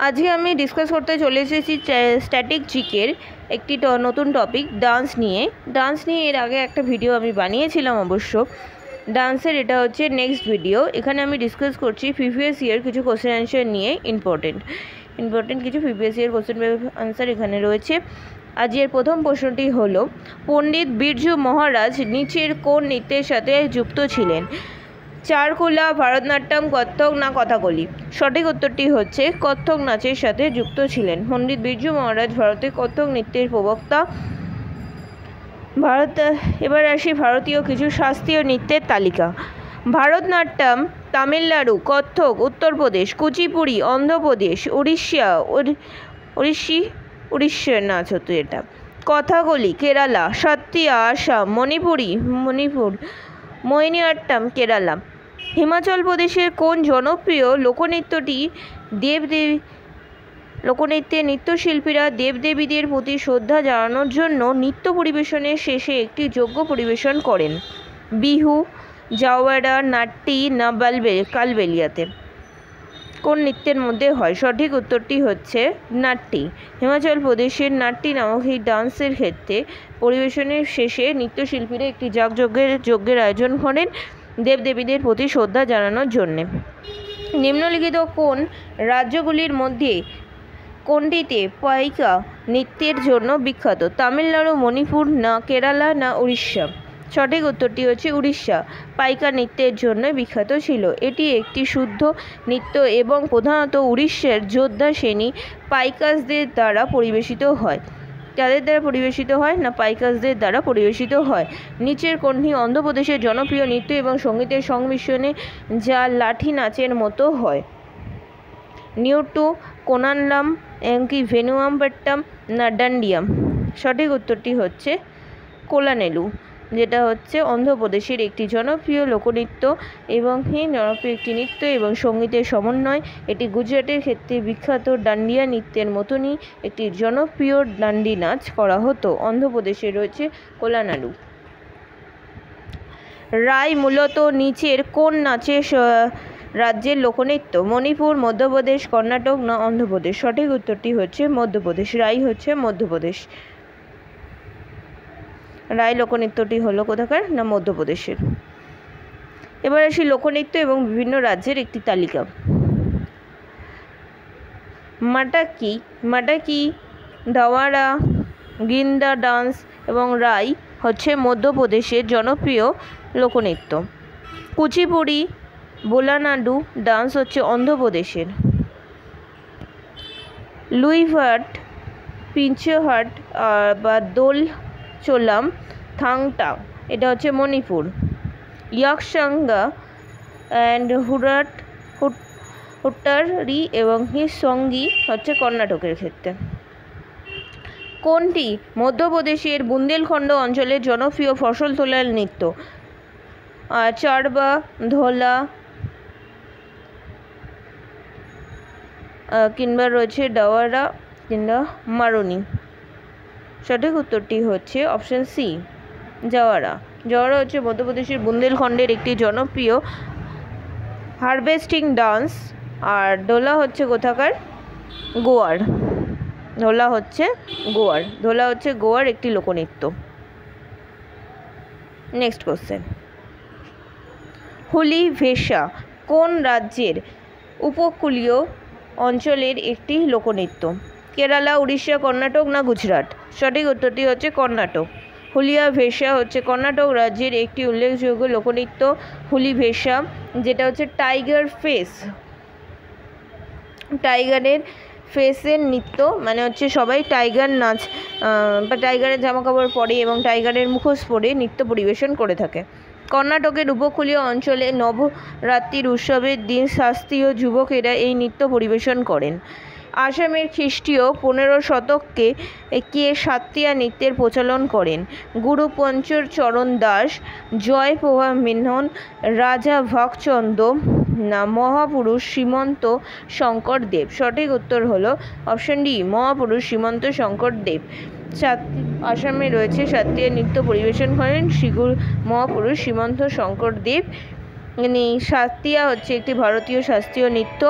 আজকে আমি ডিসকাস করতে চলে এসেছি স্ট্যাটিক জিকের একটি নতুন টপিক ডান্স নিয়ে এর আগে একটা ভিডিও আমি বানিয়েছিলাম অবশ্য ডান্সের। এটা হচ্ছে নেক্সট ভিডিও। এখানে আমি ডিসকাস করছি প্রিভিয়াস ইয়ার কিছু কোশ্চেন অ্যান্সার নিয়ে। ইম্পর্টেন্ট কিছু প্রিভিয়াস ইয়ার কোশ্চেন অ্যান্সার এখানে রয়েছে। আজকের প্রথম প্রশ্নটি হলো, পণ্ডিত বিরজু মহারাজ নিচের কোন নৃত্যের সাথে যুক্ত ছিলেন? চারকুলা, ভারতনাট্যম, কত্থক না কথাকলি? সঠিক উত্তরটি হচ্ছে কত্থক নাচের সাথে যুক্ত ছিলেন। পণ্ডিত বিরজু মহারাজ ভারতে কত্থক নৃত্যের প্রবক্তা। এবার আসি ভারতীয় কিছু শাস্ত্রীয় নৃত্যের তালিকা। ভারতনাট্যম তামিলনাড়ু, কত্থক উত্তরপ্রদেশ, কুচিপুড়ি অন্ধ্রপ্রদেশ, উড়িষ্যার নাচ হতো এটা। কথাকলি কেরালা, সত্রিয়া আসাম, মণিপুর, মোহিনীঅট্টম কেরালা। হিমাচল প্রদেশের কোন জনপ্রিয় লোকনৃত্যে নৃত্যশিল্পীরা দেবদেবীদের প্রতি শ্রদ্ধা জানানোর জন্য নৃত্য পরিবেশনের শেষে একটি যজ্ঞ পরিবেশন করেন? বিহু, জাওয়ারা, নাট্যি না কালবেলিয়াতে? কোন নৃত্যের মধ্যে হয়? সঠিক উত্তরটি হচ্ছে নাট্যি। হিমাচল প্রদেশের নাট্যি নামক এই ডান্সের ক্ষেত্রে পরিবেশনের শেষে নৃত্যশিল্পীরা একটি যজ্ঞের আয়োজন করেন দেবদেবীদের প্রতি শ্রদ্ধা জানানোর জন্যে। নিম্নলিখিত কোন রাজ্যগুলির মধ্যে কোনটিতে পাইকা নৃত্যের জন্য বিখ্যাত? তামিলনাড়ু, মণিপুর না কেরালা না উড়িষ্যা? সঠিক উত্তরটি হচ্ছে উড়িষ্যা পাইকা নৃত্যের জন্য বিখ্যাত ছিল। এটি একটি শুদ্ধ নৃত্য এবং প্রধানত উড়িষ্যার যোদ্ধা শ্রেণী পাইকাসদের দ্বারা পরিবেশিত হয়। কাদের দ্বারা পরিবেশিত হয় না? পাইকাসদের দ্বারা পরিবেশিত হয়। নিচের কোনটি অন্ধ্রপ্রদেশের জনপ্রিয় নৃত্য এবং সঙ্গীতের সংমিশ্রণে যা লাঠি নাচের মতো হয়? নিউটু, কোনানলাম, এমনকি ভেনুয়ামপট্টম না ডান্ডিয়াম? সঠিক উত্তরটি হচ্ছে কোলানেলু, যেটা হচ্ছে অন্ধ্রপ্রদেশের একটি জনপ্রিয় লোকনৃত্য এবং জনপ্রিয় একটি নৃত্য এবং সঙ্গীতের সমন্বয়। এটি গুজরাটের ক্ষেত্রে বিখ্যাত ডান্ডিয়া নৃত্যের মতনই একটি জনপ্রিয় ডান্ডি নাচ করা হতো। অন্ধ্রপ্রদেশে রয়েছে কোলানালু। রাই মূলত নিচের কোন রাজ্যের লোকনৃত্য? মণিপুর, মধ্যপ্রদেশ, কর্ণাটক না অন্ধ্রপ্রদেশ? সঠিক উত্তরটি হচ্ছে মধ্যপ্রদেশ। রাই হচ্ছে মধ্যপ্রদেশ। রাই লোকনৃত্যটি হলো কোথাকার? না মধ্যপ্রদেশের। এবার আসি লোকনৃত্য এবং বিভিন্ন রাজ্যের একটি তালিকা। মাটাকি, দাওয়ারা, গিন্দা ডান্স এবং রাই হচ্ছে মধ্যপ্রদেশের জনপ্রিয় লোকনৃত্য। কুচিপুড়ি, বোলানাডু ডান্স হচ্ছে অন্ধ্রপ্রদেশের। লুইভাট, পিঞ্চহাট বা দোল চোলাম থাংটা এটা হচ্ছে মণিপুর। ইয়াকসাঙ্গা অ্যান্ড হুট্টারি এবং সঙ্গী হচ্ছে কর্ণাটকের ক্ষেত্রে। কোনটি মধ্যপ্রদেশের বুন্দেলখণ্ড অঞ্চলের জনপ্রিয় ফসল তোলার নৃত্য? চারবা, ধোলা কিংবা রয়েছে ডাওয়ারা কিংবা মারুনি? সঠিক উত্তরটি হচ্ছে অপশন সি, জাওয়ারা। জাওয়ারা হচ্ছে মধ্যপ্রদেশের বুন্দেলখণ্ডের একটি জনপ্রিয় হারভেস্টিং ডান্স। আর ডোলা হচ্ছে কোথাকার? গোয়ার। ধোলা হচ্ছে গোয়ার একটি লোকনৃত্য। নেক্সট কোশ্চেন, হুলি ভেশা কোন রাজ্যের উপকূলীয় অঞ্চলের একটি লোকনৃত্য? কেরালা, উড়িষ্যা, কর্ণাটক না গুজরাট? সঠিক উত্তরটি হচ্ছে কর্ণাটক। হুলিয়া ভেশা হচ্ছে কর্ণাটক রাজ্যের একটি উল্লেখযোগ্য লোকনৃত্য। হুলি ভেশা যেটা হচ্ছে টাইগারের ফেসের নৃত্য, মানে হচ্ছে সবাই টাইগার নাচ বা টাইগারের জামাকাপড় পরে এবং টাইগারের মুখোশ পরে নৃত্য পরিবেশন করে থাকে। কর্ণাটকের উপকূলীয় অঞ্চলে নবরাত্রির উৎসবের দিন শাস্ত্রীয় যুবকেরা এই নৃত্য পরিবেশন করেন। আসামের খ্রিস্টীয় 15 শতকে কে সাত্রিয়া নৃত্যের প্রচলন করেন? গুরু পঞ্চচরণ দাস, জয় প্রভা মেনন, রাজা ভাগচন্দ্র না মহাপুরুষ শ্রীমন্ত শঙ্কর দেব? সঠিক উত্তর হলো অপশন ডি, মহাপুরুষ শ্রীমন্ত শঙ্কর দেব। আসামে রয়েছে শাস্ত্রীয় নৃত্য পরিবেশন করেন মহাপুরুষ শ্রীমন্ত শঙ্কর দেব। সাত্রিয়া হচ্ছে একটি ভারতীয় শাস্ত্রীয় নৃত্য।